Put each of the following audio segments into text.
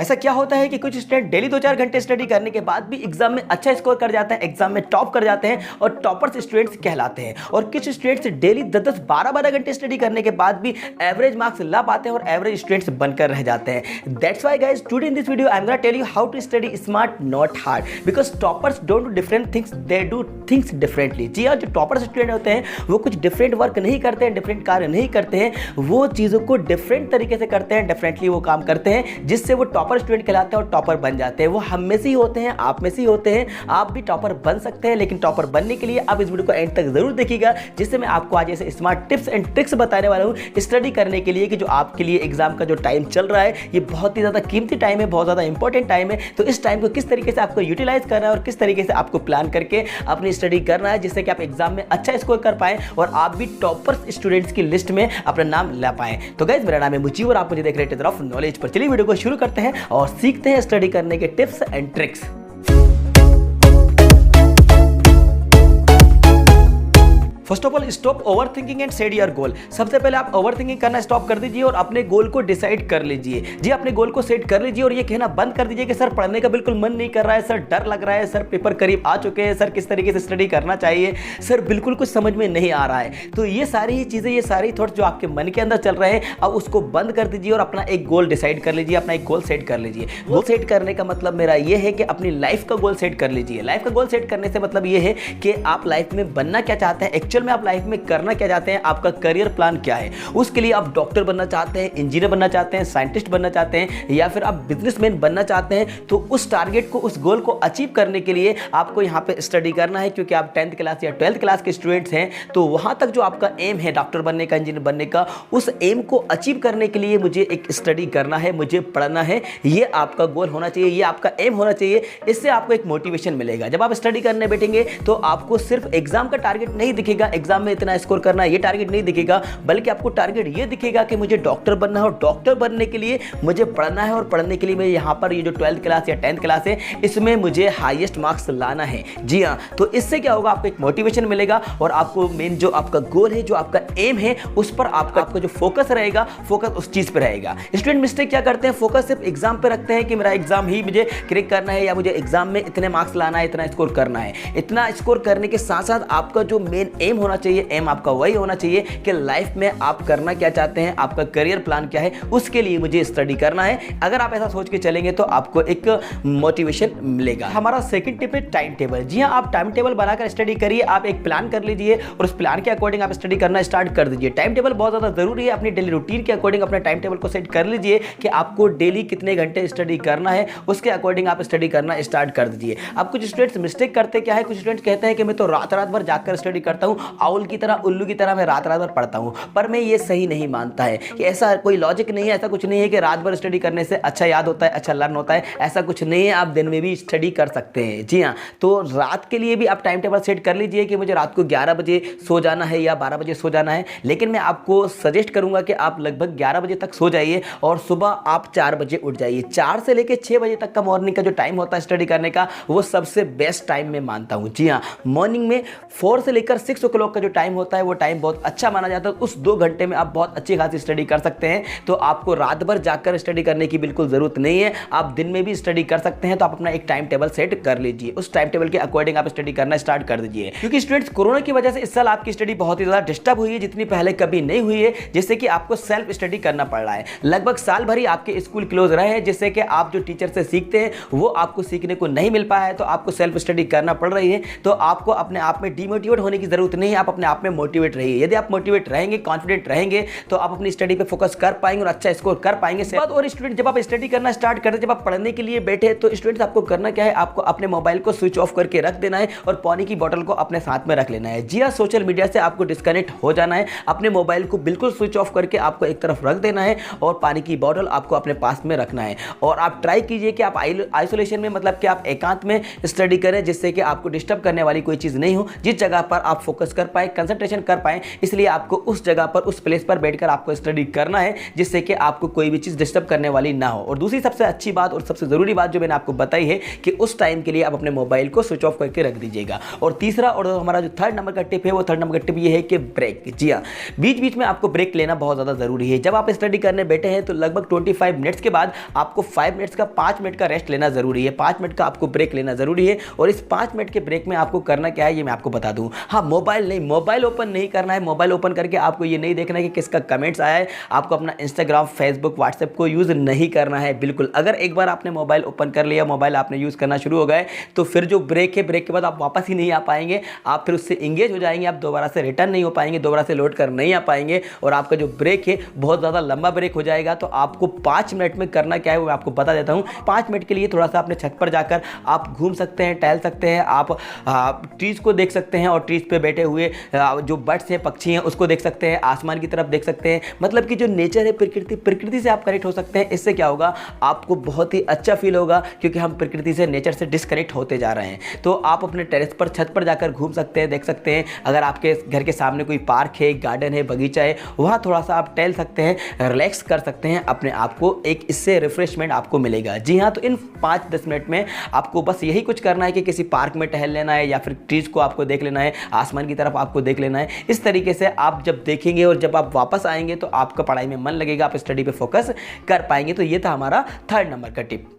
ऐसा क्या होता है कि कुछ स्टूडेंट डेली 2-4 घंटे स्टडी करने के बाद भी एग्जाम में अच्छा स्कोर कर जाते हैं, एग्जाम में टॉप कर जाते हैं और टॉपर्स स्टूडेंट्स कहलाते हैं। और कुछ स्टूडेंट्स डेली 10-10, 12-12 घंटे स्टडी करने के बाद भी एवरेज मार्क्स ला पाते हैं और एवरेज स्टूडेंट्स बनकर रह जाते हैं। That's why guys, today in this video I am gonna tell you how to study smart not hard, because toppers don't do different things, they do things differently. जी हाँ, जो टॉपर्स स्टूडेंट होते हैं वो कुछ डिफरेंट वर्क नहीं करते हैं, डिफरेंट कार्य नहीं करते हैं, वो चीज़ों को डिफरेंट तरीके से करते हैं, डिफरेंटली वो काम करते हैं जिससे वो टॉपर स्टूडेंट कहलाते हैं और टॉपर बन जाते हैं। वो हम में से ही होते हैं, आप में से ही होते हैं, आप भी टॉपर बन सकते हैं। लेकिन टॉपर बनने के लिए आप इस वीडियो को एंड तक जरूर देखिएगा, जिससे मैं आपको आज ऐसे स्मार्ट टिप्स एंड ट्रिक्स बताने वाला हूँ स्टडी करने के लिए कि जो आपके लिए एग्जाम का जो टाइम चल रहा है ये बहुत ही ज़्यादा कीमती टाइम है, बहुत ज़्यादा इंपॉर्टेंट टाइम है। तो इस टाइम को किस तरीके से आपको यूटिलाइज करना है और किस तरीके से आपको प्लान करके अपनी स्टडी करना है जिससे कि आप एग्जाम में अच्छा स्कोर कर पाएं और आप भी टॉपर्स स्टूडेंट्स की लिस्ट में अपना नाम ला पाएं। तो गाइस, मेरा नाम है मुजीब और आप मुझे देख रहे हैं ऑफ नॉलेज पर। चलिए वीडियो को शुरू करते हैं और सीखते हैं स्टडी करने के tips and tricks. First of all, stop over thinking and set your goal. सबसे पहले आप ओवर थिंकिंग करना स्टॉप कर दीजिए और अपने गोल को डिसाइड कर लीजिए। जी, अपने गोल को सेट कर लीजिए और ये कहना बंद कर दीजिए कि सर पढ़ने का बिल्कुल मन नहीं कर रहा है, सर डर लग रहा है, सर पेपर करीब आ चुके हैं, सर किस तरीके से स्टडी करना चाहिए, सर बिल्कुल कुछ समझ में नहीं आ रहा है। तो ये सारी ही चीज़ें, ये सारी थॉट्स जो आपके मन के अंदर चल रहे हैं, अब उसको बंद कर दीजिए और अपना एक गोल डिसाइड कर लीजिए, अपना एक गोल सेट कर लीजिए। गोल सेट करने का मतलब मेरा ये है कि अपनी लाइफ का गोल सेट कर लीजिए। लाइफ का गोल सेट करने से मतलब ये है कि आप लाइफ में बनना क्या चाहते हैं, एक्चुअल में आप लाइफ में करना क्या चाहते हैं, आपका करियर प्लान क्या है। उसके लिए आप डॉक्टर बनना चाहते हैं, इंजीनियर बनना चाहते हैं, साइंटिस्ट बनना चाहते हैं या फिर आप बिजनेसमैन बनना चाहते हैं, तो उस टारगेट को, उस गोल को अचीव करने के लिए आपको यहाँ पे स्टडी करना है। क्योंकि आप 10th क्लास या 12th क्लास के स्टूडेंट्स हैं, तो वहाँ तक जो आपका एम है डॉक्टर बनने का, इंजीनियर बनने का, उस एम को अचीव करने के लिए मुझे एक स्टडी करना है, मुझे पढ़ना है। ये आपका गोल होना चाहिए, ये आपका एम होना चाहिए। इससे आपको एक मोटिवेशन मिलेगा। जब आप स्टडी करने बैठेंगे तो आपको सिर्फ एग्जाम का टारगेट नहीं दिखेगा, एग्जाम में इतना स्कोर करना, ये टारगेट नहीं दिखेगा, बल्कि आपको टारगेट ये दिखेगा कि मुझे डॉक्टर बनना है और डॉक्टर बनने के लिए मुझे पढ़ना है और पढ़ने के लिए मैं यहाँ पर ये जो 12th क्लास या 10th क्लास है इसमें मुझे हाईएस्ट मार्क्स लाना है। जी हाँ, तो इससे क्या होगा, आपको एक मोटिवेशन मिलेगा और आपको मेन जो आपका गोल है, जो आपका एम है, उस पर आपका जो फोकस रहेगा, फोकस उस चीज पर रहेगा। स्टूडेंट मिस्टेक क्या करते हैं, फोकस सिर्फ एग्जाम पे रखते हैं कि मेरा एग्जाम ही मुझे क्रैक करना है या मुझे एग्जाम में इतने मार्क्स लाना है, इतना स्कोर करना है। इतना स्कोर करने के साथ साथ आपका जो मेन एम होना चाहिए, एम आपका वही होना चाहिए कि लाइफ में आप करना क्या चाहते हैं, आपका करियर प्लान क्या है, उसके लिए मुझे स्टडी करना है। अगर आप ऐसा सोच के चलेंगे तो आपको एक मोटिवेशन मिलेगा। हमारा सेकंड टिप है टाइम टेबल। जी हाँ, आप टाइम टेबल बनाकर स्टडी करिए, आप एक प्लान कर लीजिए और उस प्लान के अकॉर्डिंग आप स्टडी करना स्टार्ट कर दीजिए। टाइम टेबल बहुत ज़्यादा जरूरी है। अपनी डेली रूटीन के अकॉर्डिंग अपने टाइम टेबल को सेट कर लीजिए कि आपको डेली कितने घंटे स्टडी करना है, उसके अकॉर्डिंग आप स्टडी करना स्टार्ट कर दीजिए। अब कुछ स्टूडेंट्स मिस्टेक करते क्या है, कुछ स्टूडेंट्स कहते हैं कि मैं तो रात रात भर जाकर स्टडी करता हूँ, आउल की तरह, उल्लू की तरह मैं रात रात भर पढ़ता हूँ। पर मैं ये सही नहीं मानता है कि ऐसा कोई लॉजिक नहीं है, ऐसा कुछ नहीं है कि रात भर स्टडी करने से अच्छा याद होता है, अच्छा लर्न होता है। ऐसा कुछ नहीं है, आप दिन में भी स्टडी कर सकते हैं। जी हाँ, तो रात के लिए भी आप टाइम टेबल सेट कर लीजिए कि मुझे रात को 11 बजे सो जाना है या 12 बजे सो जाना है। लेकिन मैं आपको सजेस्ट करूंगा कि आप लगभग 11 बजे तक सो जाइए और सुबह आप 4 बजे उठ जाइए। 4 से लेकर 6 बजे तक का मॉर्निंग का जो टाइम होता है स्टडी करने का, वो सबसे बेस्ट टाइम मैं मानता हूँ। जी हाँ, मॉर्निंग में 4 से लेकर 6 o'clock का जो टाइम होता है वो टाइम बहुत अच्छा माना जाता है। उस 2 घंटे में आप बहुत अच्छी खासी स्टडी कर सकते हैं। तो आपको रात भर जाकर स्टडी करने की बिल्कुल जरूरत नहीं है, आप दिन में भी स्टडी कर सकते हैं। तो आप अपना एक टाइम टेबल सेट कर लीजिए, उस टाइम टेबल के अकॉर्डिंग आप स्टडी करना स्टार्ट कर दीजिए। क्योंकि स्टूडेंट्स, कोरोना की वजह से इस साल आपकी स्टडी बहुत ही ज्यादा डिस्टर्ब हुई है, जितनी पहले कभी नहीं हुई है, जिससे कि आपको सेल्फ स्टडी करना पड़ रहा है। लगभग साल भर ही आपके स्कूल क्लोज रहे हैं, जिससे कि आप जो टीचर से सीखते हैं वो आपको सीखने को नहीं मिल पाया है, तो आपको सेल्फ स्टडी करना पड़ रही है। तो आपको अपने आप में डिमोटिवेट होने की जरूरत नहीं है, आप अपने आप में मोटिवेट रहिए। यदि आप मोटिवेट रहेंगे, कॉन्फिडेंट रहेंगे, तो आप अपनी स्टडी पे फोकस कर पाएंगे और अच्छा स्कोर कर पाएंगे। और स्टूडेंट, जब आप स्टडी करना स्टार्ट करते हैं, जब आप पढ़ने के लिए बैठे, तो स्टूडेंट्स आपको करना क्या है, आपको अपने मोबाइल को स्विच ऑफ करके रख देना है और पानी की बोतल को अपने साथ में रख लेना है। जी हाँ, सोशल मीडिया से आपको डिस्कनेक्ट हो जाना है, अपने मोबाइल को बिल्कुल स्विच ऑफ करके आपको एक तरफ रख देना है और पानी की बोतल आपको अपने पास में रखना है। और आप ट्राई कीजिए कि आप आइसोलेशन में, मतलब कि आप एकांत में स्टडी करें, जिससे कि आपको डिस्टर्ब करने वाली कोई चीज़ नहीं हो। जिस जगह पर आप फोकस फोकस कर पाए, कंसंट्रेशन कर पाए, इसलिए आपको उस जगह पर, उस प्लेस पर बैठकर आपको स्टडी करना है, जिससे कि आपको कोई भी चीज़ डिस्टर्ब करने वाली ना हो। और दूसरी सबसे अच्छी बात और सबसे ज़रूरी बात जो मैंने आपको बताई है कि उस टाइम के लिए आप अपने मोबाइल को स्विच ऑफ करके रख दीजिएगा। और तीसरा और हमारा जो थर्ड नंबर का टिप है, वो थर्ड नंबर का टिप ये है कि ब्रेक। जी हाँ, बीच बीच में आपको ब्रेक लेना बहुत ज़्यादा ज़रूरी है। जब आप स्टडी करने बैठे हैं तो लगभग 25 मिनट्स के बाद आपको 5 मिनट्स का 5 मिनट का रेस्ट लेना ज़रूरी है, 5 मिनट का आपको ब्रेक लेना ज़रूरी है। और इस 5 मिनट के ब्रेक में आपको करना क्या है ये मैं आपको बता दूं। हाँ, मोबाइल नहीं, मोबाइल ओपन नहीं करना है। मोबाइल ओपन करके आपको ये नहीं देखना है कि किसका कमेंट्स आया है। आपको अपना इंस्टाग्राम, फेसबुक, व्हाट्सएप को यूज़ नहीं करना है बिल्कुल। अगर एक बार आपने मोबाइल ओपन कर लिया, मोबाइल आपने यूज़ करना शुरू हो गए, तो फिर जो ब्रेक है, ब्रेक के बाद आप वापस ही नहीं आ पाएंगे। आप फिर उससे इंगेज हो जाएंगे, आप दोबारा से रिटर्न नहीं हो पाएंगे, दोबारा से लौट कर नहीं आ पाएंगे। और आपका जो ब्रेक है बहुत ज़्यादा लंबा ब्रेक हो जाएगा। तो आपको 5 मिनट में करना क्या है वो मैं आपको बता देता हूँ। 5 मिनट के लिए थोड़ा सा अपने छत पर जाकर आप घूम सकते हैं, टहल सकते हैं, आप ट्रीज़ को देख सकते हैं और ट्रीज़ पे बैठे हुए जो बर्ड्स हैं, पक्षी हैं, उसको देख सकते हैं, आसमान की तरफ देख सकते हैं। मतलब कि जो नेचर है, प्रकृति से आप कनेक्ट हो सकते हैं। इससे क्या होगा, आपको बहुत ही अच्छा फील होगा, क्योंकि हम प्रकृति से, नेचर से डिस्कनेक्ट होते जा रहे हैं। तो आप अपने टेरेस पर, छत पर जाकर घूम सकते हैं, देख सकते हैं। अगर आपके घर के सामने कोई पार्क है, गार्डन है, बगीचा है, वहाँ थोड़ा सा आप टहल सकते हैं, रिलैक्स कर सकते हैं अपने आप को। एक इससे रिफ्रेशमेंट आपको मिलेगा। जी हाँ, तो इन 5-10 मिनट में आपको बस यही कुछ करना है कि किसी पार्क में टहल लेना है, या फिर ट्रीज को आपको देख लेना है, आसमान की तरफ आपको देख लेना है। इस तरीके से आप जब देखेंगे और जब आप वापस आएंगे तो आपका पढ़ाई में मन लगेगा, आप स्टडी पे फोकस कर पाएंगे। तो ये था हमारा थर्ड नंबर का टिप।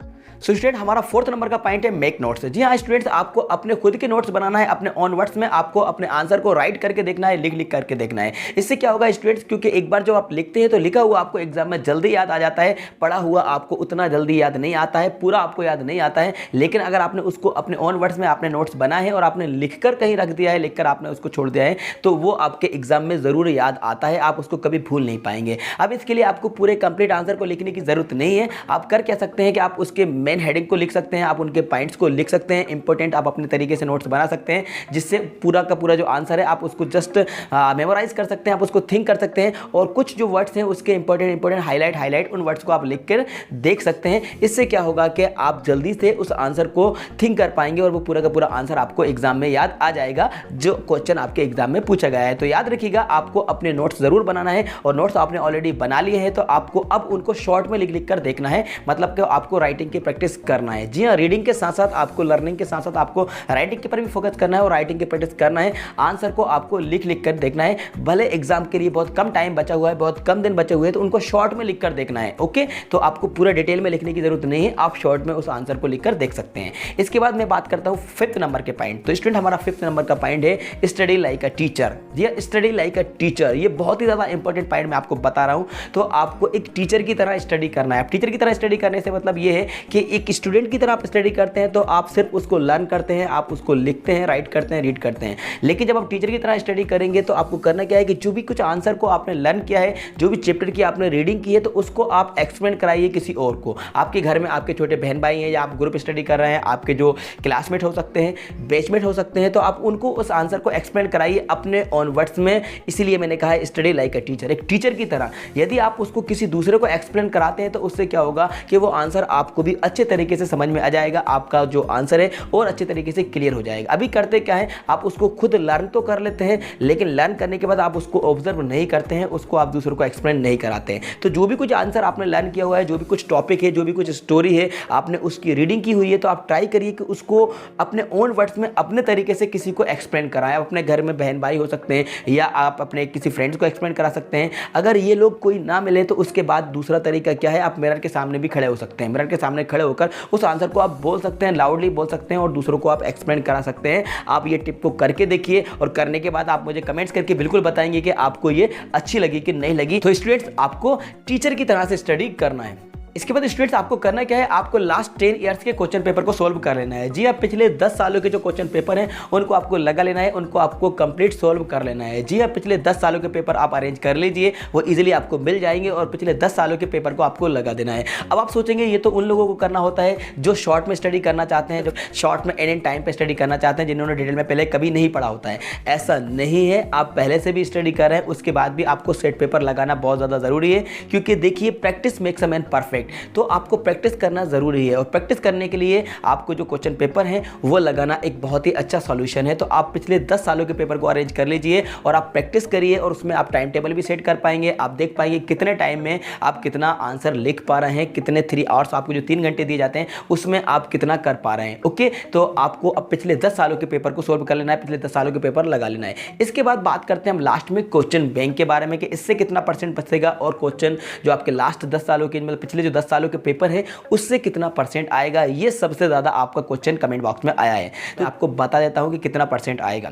सो स्टूडेंट, हमारा फोर्थ नंबर का पॉइंट है मेक नोट्स। जी हाँ स्टूडेंट्स, आपको अपने खुद के नोट्स बनाना है। अपने ऑन वर्ड्स में आपको अपने आंसर को राइट करके देखना है, लिख करके देखना है। इससे क्या होगा स्टूडेंट्स, क्योंकि एक बार जब आप लिखते हैं तो लिखा हुआ आपको एग्जाम में जल्दी याद आ जाता है, पढ़ा हुआ आपको उतना जल्दी याद नहीं आता है, पूरा आपको याद नहीं आता है। लेकिन अगर आपने उसको अपने ऑन वर्ड्स में आपने नोट्स बनाए हैं और आपने लिखकर कहीं रख दिया है, लिखकर आपने उसको छोड़ दिया है, तो वो आपके एग्जाम में जरूर याद आता है, आप उसको कभी भूल नहीं पाएंगे। अब इसके लिए आपको पूरे कंप्लीट आंसर को लिखने की जरूरत नहीं है। आप कर क्या सकते हैं कि आप उसके मेन हेडिंग को लिख सकते हैं, आप उनके पॉइंट्स को लिख सकते हैं, इंपॉर्टेंट आप अपने तरीके से नोट्स बना सकते हैं, जिससे पूरा का पूरा जो आंसर है आप उसको जस्ट मेमोराइज कर सकते हैं, आप उसको थिंक कर सकते हैं। और कुछ जो वर्ड्स हैं उसके इंपॉर्टेंट हाईलाइट उन वर्ड्स को आप लिख कर देख सकते हैं। इससे क्या होगा कि आप जल्दी से उस आंसर को थिंक कर पाएंगे और वो पूरा का पूरा आंसर आपको एग्जाम में याद आ जाएगा, जो क्वेश्चन आपके एग्जाम में पूछा गया है। तो याद रखिएगा, आपको अपने नोट्स जरूर बनाना है, और नोट्स आपने ऑलरेडी बना लिए हैं तो आपको अब उनको शॉर्ट में लिख कर देखना है। मतलब कि आपको राइटिंग की प्रैक्टिस करना है। जी हाँ, रीडिंग के साथ साथ आपको, लर्निंग के साथ साथ आपको राइटिंग के पर भी फोकस करना है और राइटिंग की प्रैक्टिस करना है। आंसर को आपको लिख कर देखना है। भले एग्जाम के लिए बहुत कम टाइम बचा हुआ है, बहुत कम दिन बचे हुए हैं, तो उनको शॉर्ट में लिख कर देखना है। ओके, तो आपको पूरा डिटेल में लिखने की जरूरत नहीं है, आप शॉर्ट में उस आंसर को लिख कर देख सकते हैं। इसके बाद मैं बात करता हूं फिफ्थ नंबर के पॉइंट। तो स्टूडेंट, हमारा फिफ्थ नंबर का पॉइंट है स्टडी लाइक अ टीचर। जी, स्टडी लाइक अ टीचर, ये बहुत ही ज्यादा इंपॉर्टेंट पॉइंट मैं आपको बता रहा हूं। तो आपको एक टीचर की तरह स्टडी करना है। टीचर की तरह स्टडी करने से मतलब ये है कि एक स्टूडेंट की तरह आप स्टडी करते हैं तो आप सिर्फ उसको लर्न करते हैं, आप उसको लिखते हैं, राइट करते हैं, रीड करते हैं। लेकिन जब आप टीचर की तरह स्टडी करेंगे तो आपको करना क्या है कि जो भी कुछ आंसर को आपने लर्न किया है, जो भी चैप्टर की आपने रीडिंग की है, तो उसको आप एक्सप्लेन कराइए किसी और को। आपके घर में आपके छोटे बहन भाई हैं, या आप ग्रुप स्टडी कर रहे हैं, आपके जो क्लासमेट हो सकते हैं, बैचमेट हो सकते हैं, तो आप उनको उस आंसर को एक्सप्लेन कराइए अपने ऑन वर्ड्स में। इसीलिए मैंने कहा है स्टडी लाइक अ टीचर, एक टीचर की तरह। यदि आप उसको किसी दूसरे को एक्सप्लेन कराते हैं तो उससे क्या होगा कि वो आंसर आपको भी अच्छे तरीके से समझ में आ जाएगा, आपका जो आंसर है और अच्छे तरीके से क्लियर हो जाएगा। अभी करते क्या है, आप उसको खुद लर्न तो कर लेते हैं, लेकिन लर्न करने के बाद आप उसको ऑब्जर्व नहीं करते हैं, उसको आप दूसरों को एक्सप्लेन नहीं कराते हैं। तो जो भी कुछ आंसर आपने लर्न किया हुआ है, जो भी कुछ टॉपिक है, जो भी कुछ स्टोरी है, आपने उसकी रीडिंग की हुई है, तो आप ट्राई करिए कि उसको अपने ओन वर्ड्स में अपने तरीके से किसी को एक्सप्लेन कराएं। आप अपने घर में बहन भाई हो सकते हैं, या आप अपने किसी फ्रेंड्स को एक्सप्लेन करा सकते हैं। अगर ये लोग कोई ना मिले तो उसके बाद दूसरा तरीका क्या है, आप मिरर के सामने भी खड़े हो सकते हैं। मिरर के सामने खड़े होकर उस आंसर को आप बोल सकते हैं, लाउडली बोल सकते हैं और दूसरों को आप एक्सप्लेन करा सकते हैं। आप ये टिप को करके देखिए और करने के बाद आप मुझे कमेंट्स करके बिल्कुल बताएंगे कि आपको ये अच्छी लगी कि नहीं लगी। तो स्टूडेंट्स, आपको टीचर की तरह से स्टडी करना है। इसके बाद स्टूडेंट्स, आपको करना क्या है, आपको लास्ट 10 ईयर्स के क्वेश्चन पेपर को सोल्व कर लेना है। जी, आप पिछले 10 सालों के जो क्वेश्चन पेपर हैं उनको आपको लगा लेना है, उनको आपको कंप्लीट सोल्व कर लेना है। जी, आप पिछले 10 सालों के पेपर आप अरेंज कर लीजिए, वो इजीली आपको मिल जाएंगे और पिछले 10 सालों के पेपर को आपको लगा देना है। अब आप सोचेंगे ये तो उन लोगों को करना होता है जो शॉर्ट में स्टडी करना चाहते हैं, जो शॉर्ट में एंड टाइम पे स्टडी करना चाहते हैं, जिन्होंने डिटेल में पहले कभी नहीं पढ़ा होता है। ऐसा नहीं है, आप पहले से भी स्टडी कर रहे हैं, उसके बाद भी आपको सेट पेपर लगाना बहुत ज़्यादा ज़रूरी है, क्योंकि देखिए practice makes a man perfect. Right. तो आपको प्रैक्टिस करना ज़रूरी है और प्रैक्टिस करने के लिए आपको जो क्वेश्चन पेपर हैं वो लगाना एक बहुत ही अच्छा सॉल्यूशन है। तो आप पिछले 10 सालों के पेपर को अरेंज कर लीजिए और आप प्रैक्टिस करिए और उसमें आप टाइम टेबल भी सेट कर पाएंगे। आप देख पाएंगे कितने टाइम में आप कितना आंसर लिख पा रहे हैं, कितने 3 आवर्स आपको जो 3 घंटे दिए जाते हैं उसमें आप कितना कर पा रहे हैं। ओके, तो आपको अब पिछले 10 सालों के पेपर को सोल्व कर लेना है, पिछले 10 सालों के पेपर लगा लेना है। इसके बाद बात करते हैं हम लास्ट में क्वेश्चन बैंक के बारे में कि इससे कितना परसेंट बचेगा और क्वेश्चन जो आपके लास्ट 10 सालों के मतलब पिछले जो 10 सालों के पेपर है उससे कितना परसेंट आएगा। ये सबसे ज़्यादा आपका क्वेश्चन कमेंट बॉक्स में आया है, तो आपको बता देता हूं कि कितना परसेंट आएगा।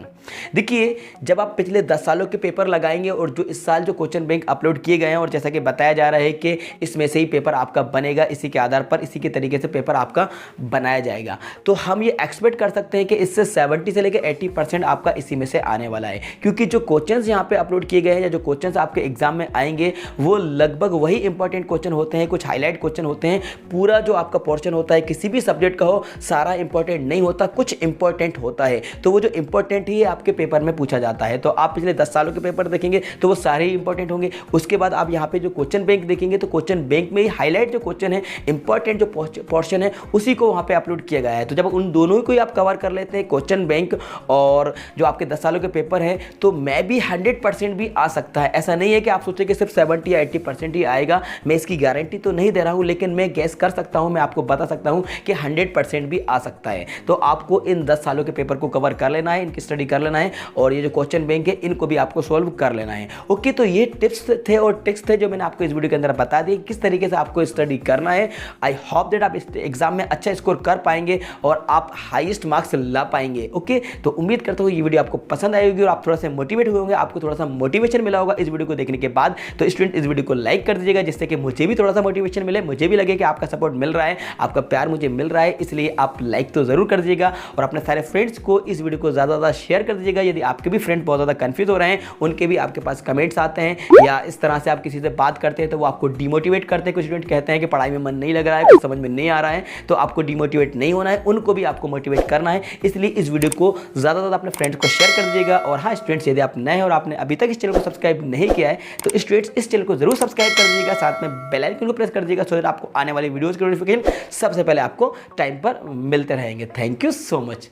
देखिए, जब आप पिछले 10 सालों के पेपर लगाएंगे और जो इस साल जो क्वेश्चन बैंक अपलोड किए गए हैं और जैसा कि बताया जा रहा है कि इसमें से ही पेपर आपका बनेगा, इसी के आधार पर इसी के तरीके से पेपर आपका बनाया जाएगा, तो हम ये एक्सपेक्ट कर सकते हैं कि इससे 70 से लेकर 80% आपका इसी में से आने वाला है। क्योंकि जो क्वेश्चंस यहाँ पे अपलोड किए गए हैं या जो क्वेश्चंस आपके एग्जाम में आएंगे वो लगभग वही इंपॉर्टेंट क्वेश्चन होते हैं, कुछ हाईलाइट क्वेश्चन होते हैं। पूरा जो आपका पोर्शन होता है किसी भी सब्जेक्ट का हो सारा इंपॉर्टेंट नहीं होता, कुछ इंपॉर्टेंट होता है। तो वो जो इंपॉर्टेंट ही आपके पेपर में पूछा जाता है। तो आप पिछले 10 सालों के पेपर देखेंगे तो वो सारे ही इंपॉर्टेंट होंगे। उसके बाद आप यहाँ पे जो क्वेश्चन बैंक देखेंगे तो क्वेश्चन बैंक में ही हाईलाइट जो क्वेश्चन है, इंपॉर्टेंट जो पोर्शन है उसी को वहाँ पे अपलोड किया गया है। तो जब उन दोनों को ही आप कवर कर लेते हैं, क्वेश्चन बैंक और जो आपके 10 सालों के पेपर है, तो मैं भी 100% भी आ सकता है। ऐसा नहीं है कि आप सोचें कि सिर्फ 70 या 80% ही आएगा, मैं इसकी गारंटी तो नहीं दे रहा हूं, लेकिन मैं गैस कर सकता हूं, मैं आपको बता सकता हूं कि 100% भी आ सकता है। तो आपको इन 10 सालों के पेपर को कवर कर लेना है, इनकी स्टडी कर लेना है और ये जो क्वेश्चन बैंक है इनको भी आपको सोल्व कर लेना है। ओके, तो ये टिप्स थे और ट्रिक्स थे जो मैंने आपको इस वीडियो के अंदर बता दिए किस तरीके से आपको स्टडी करना है। आई होप दैट आप इस एग्जाम में अच्छा स्कोर कर पाएंगे और आप हाईएस्ट मार्क्स ला पाएंगे। ओके, तो उम्मीद करता हूँ ये वीडियो आपको पसंद आएगी और आप थोड़ा सा मोटिवेट हुए होंगे, आपको थोड़ा सा मोटिवेशन मिला होगा इस वीडियो को देखने के बाद। तो स्टूडेंट, इस वीडियो को लाइक कर दीजिएगा जिससे कि मुझे भी थोड़ा सा मोटिवेशन मिले, मुझे भी लगे कि आपका सपोर्ट मिल रहा है, आपका प्यार मुझे मिल रहा है, इसलिए आप लाइक तो जरूर कर दीजिएगा और अपने सारे फ्रेंड्स को इस वीडियो को ज़्यादा शेयर कर दीजिएगा। यदि आपके भी फ्रेंड बहुत ज़्यादा कंफ्यूज हो रहे हैं, उनके भी आपके पास कमेंट्स आते हैं या इस तरह से आप किसी से बात करते हैं तो वो आपको डिमोटिवेट करते हैं। कुछ स्टूडेंट कहते हैं कि पढ़ाई में मन नहीं लग रहा है, कुछ समझ में नहीं आ रहा है, तो आपको डिमोटिवेट नहीं होना है, उनको भी आपको मोटिवेट करना है। इसलिए इस वीडियो को ज़्यादा अपने फ्रेंड्स को शेयर कर दीजिएगा। और हाँ स्टूडेंट्स, यदि आप नए हैं और आपने अभी तक इस चैनल को सब्सक्राइब नहीं किया है तो स्टूडेंट्स इस चैनल को जरूर सब्सक्राइब कर दीजिएगा, साथ में बेल आइकन को प्रेस कर दीजिएगा सो दैट आपको आने वाली वीडियोस के नोटिफिकेशन सबसे पहले आपको टाइम पर मिलते रहेंगे। Thank you so much.